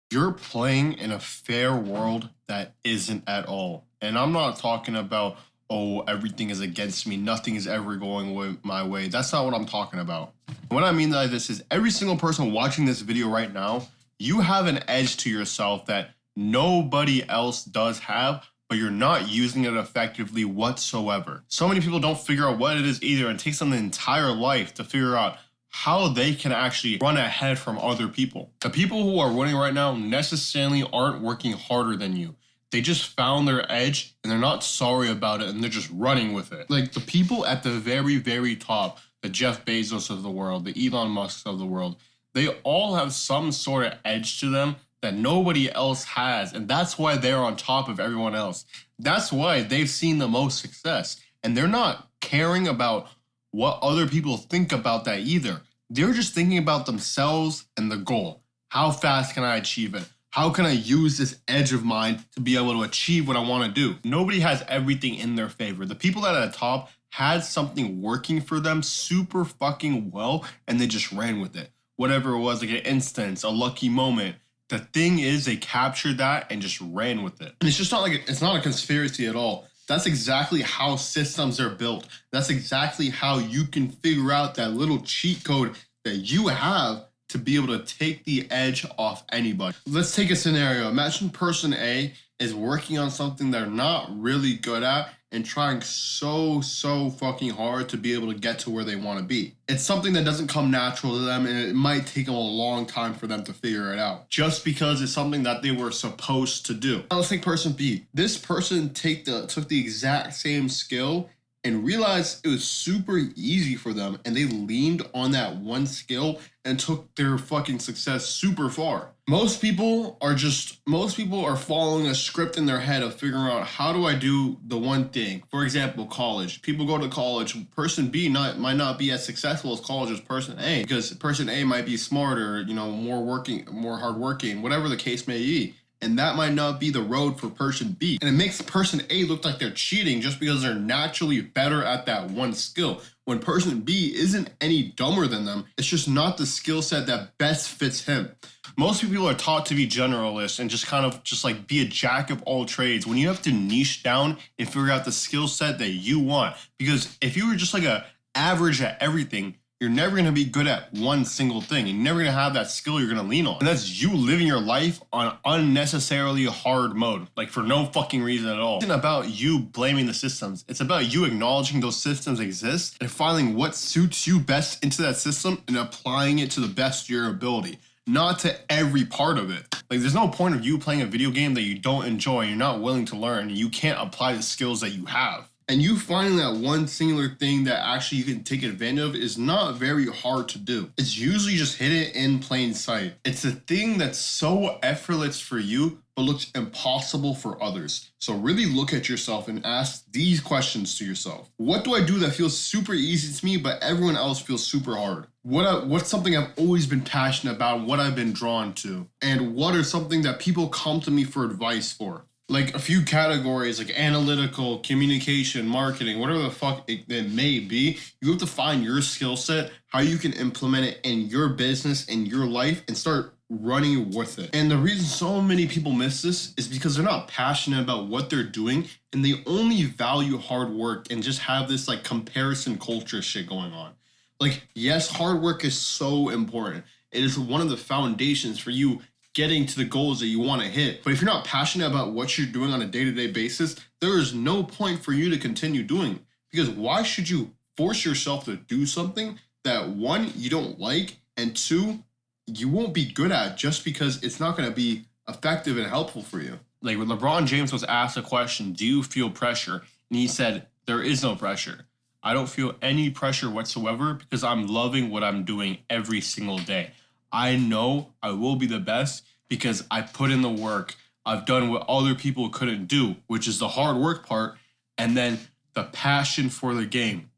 You're playing in a fair world that isn't at all. And I'm not talking about, oh, everything is against me, nothing is ever going my way. That's not what I'm talking about. What I mean by this is every single person watching this video right now, you have an edge to yourself that nobody else does have, but you're not using it effectively whatsoever. So many people don't figure out what it is either, and it takes them the entire life to figure out how they can actually run ahead from other people. The people who are winning right now necessarily aren't working harder than you. They just found their edge and they're not sorry about it and they're just running with it. Like the people at the very, very top, the Jeff Bezos of the world, the Elon Musks of the world, they all have some sort of edge to them that nobody else has. And that's why they're on top of everyone else. That's why they've seen the most success. And they're not caring about what other people think about that either. They're just thinking about themselves and the goal. How fast can I achieve it? How can I use this edge of mine to be able to achieve what I want to do? Nobody has everything in their favor. The people that are at the top had something working for them super fucking well, and they just ran with it. Whatever it was, like an instance, a lucky moment. The thing is, they captured that and just ran with it. And it's just not like it's not a conspiracy at all. That's exactly how systems are built. That's exactly how you can figure out that little cheat code that you have to be able to take the edge off anybody. Let's take a scenario. Imagine person A is working on something they're not really good at and trying so fucking hard to be able to get to where they want to be. It's something that doesn't come natural to them, and it might take them a long time for them to figure it out just because it's something that they were supposed to do. Now let's take person B. This person took the exact same skill and realized it was super easy for them, and they leaned on that one skill and took their fucking success super far. Most people are following a script in their head of figuring out, how do I do the one thing? For example, college. People go to college. Person B might not be as successful as college as person A, because person A might be smarter, more hardworking, whatever the case may be. And that might not be the road for person B. And it makes person A look like they're cheating just because they're naturally better at that one skill. When person B isn't any dumber than them, it's just not the skill set that best fits him. Most people are taught to be generalists and just like be a jack of all trades, when you have to niche down and figure out the skill set that you want. Because if you were just like a average at everything, you're never going to be good at one single thing. You're never going to have that skill you're going to lean on. And that's you living your life on unnecessarily hard mode, like for no fucking reason at all. It isn't about you blaming the systems. It's about you acknowledging those systems exist and finding what suits you best into that system and applying it to the best of your ability, not to every part of it. Like there's no point of you playing a video game that you don't enjoy, you're not willing to learn, and you can't apply the skills that you have. And you finding that one singular thing that actually you can take advantage of is not very hard to do. It's usually just hidden in plain sight. It's a thing that's so effortless for you, but looks impossible for others. So really look at yourself and ask these questions to yourself. What do I do that feels super easy to me, but everyone else feels super hard? What's something I've always been passionate about, what I've been drawn to? And what are something that people come to me for advice for? Like a few categories like analytical, communication, marketing, whatever the fuck it may be. You have to find your skill set, how you can implement it in your business, in your life, and start running with it. And the reason so many people miss this is because they're not passionate about what they're doing, and they only value hard work and just have this like comparison culture shit going on. Like, yes, hard work is so important. It is one of the foundations for you getting to the goals that you want to hit. But if you're not passionate about what you're doing on a day-to-day basis, there is no point for you to continue doing it. Because why should you force yourself to do something that, one, you don't like, and two, you won't be good at just because it's not going to be effective and helpful for you? Like when LeBron James was asked a question, do you feel pressure? And he said, there is no pressure. I don't feel any pressure whatsoever because I'm loving what I'm doing every single day. I know I will be the best because I put in the work. I've done what other people couldn't do, which is the hard work part, and then the passion for the game,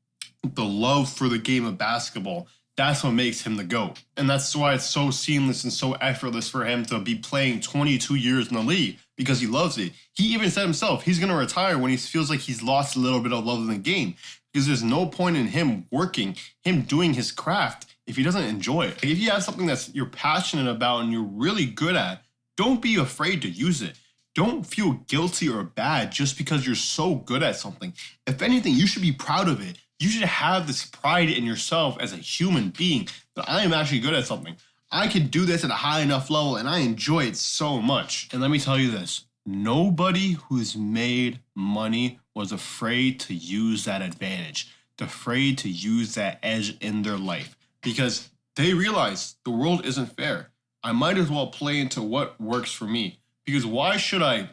the love for the game of basketball. That's what makes him the GOAT. And that's why it's so seamless and so effortless for him to be playing 22 years in the league, because he loves it. He even said himself, he's going to retire when he feels like he's lost a little bit of love in the game, because there's no point in him working, him doing his craft, if he doesn't enjoy it. Like if you have something that's you're passionate about and you're really good at, Don't be afraid to use it. Don't feel guilty or bad just because you're so good at something. If anything, you should be proud of it. You should have this pride in yourself as a human being that I am actually good at something. I can do this at a high enough level and I enjoy it so much. And let me tell you this, nobody who's made money was afraid to use that advantage, afraid to use that edge in their life because they realize the world isn't fair. I might as well play into what works for me because why should I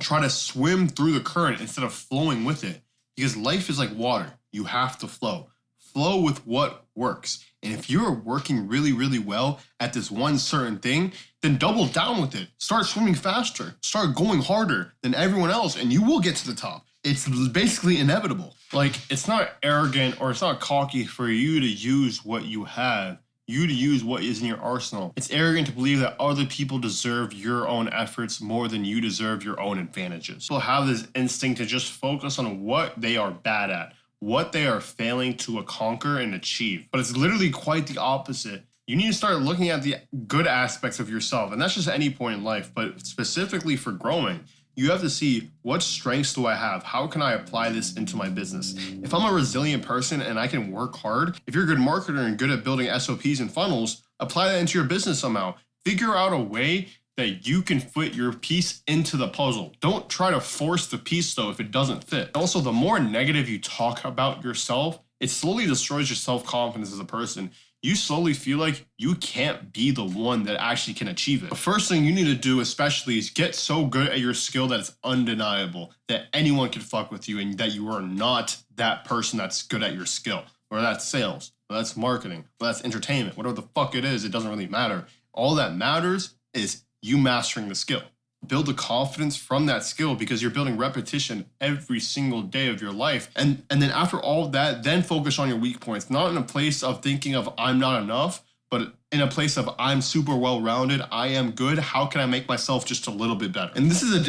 try to swim through the current instead of flowing with it? Because life is like water. You have to flow. Flow with what works. And if you're working really, really well at this one certain thing, then double down with it. Start swimming faster. Start going harder than everyone else, and you will get to the top. It's basically inevitable. Like, it's not arrogant or it's not cocky for you to use what you have, you to use what is in your arsenal. It's arrogant to believe that other people deserve your own efforts more than you deserve your own advantages. People have this instinct to just focus on what they are bad at, what they are failing to conquer and achieve. But it's literally quite the opposite. You need to start looking at the good aspects of yourself, and that's just any point in life, but specifically for growing. You have to see, what strengths do I have? How can I apply this into my business? If I'm a resilient person and I can work hard, if you're a good marketer and good at building SOPs and funnels, apply that into your business somehow. Figure out a way that you can fit your piece into the puzzle. Don't try to force the piece though if it doesn't fit. Also, the more negative you talk about yourself, it slowly destroys your self-confidence as a person. You slowly feel like you can't be the one that actually can achieve it. The first thing you need to do especially is get so good at your skill that it's undeniable, that anyone can fuck with you and that you are not that person that's good at your skill. Whether that's sales, whether that's marketing, whether that's entertainment, whatever the fuck it is, it doesn't really matter. All that matters is you mastering the skill. Build the confidence from that skill because you're building repetition every single day of your life. And then after all of that, then focus on your weak points, not in a place of thinking of I'm not enough, but in a place of I'm super well-rounded, I am good, how can I make myself just a little bit better? And this is the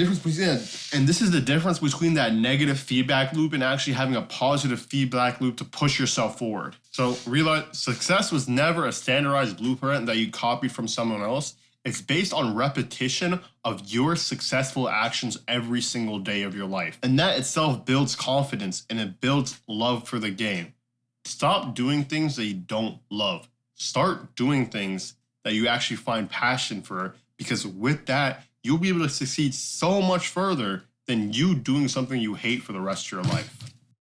difference between that negative feedback loop and actually having a positive feedback loop to push yourself forward. So realize success was never a standardized blueprint that you copied from someone else. It's based on repetition of your successful actions every single day of your life. And that itself builds confidence and it builds love for the game. Stop doing things that you don't love. Start doing things that you actually find passion for, because with that, you'll be able to succeed so much further than you doing something you hate for the rest of your life.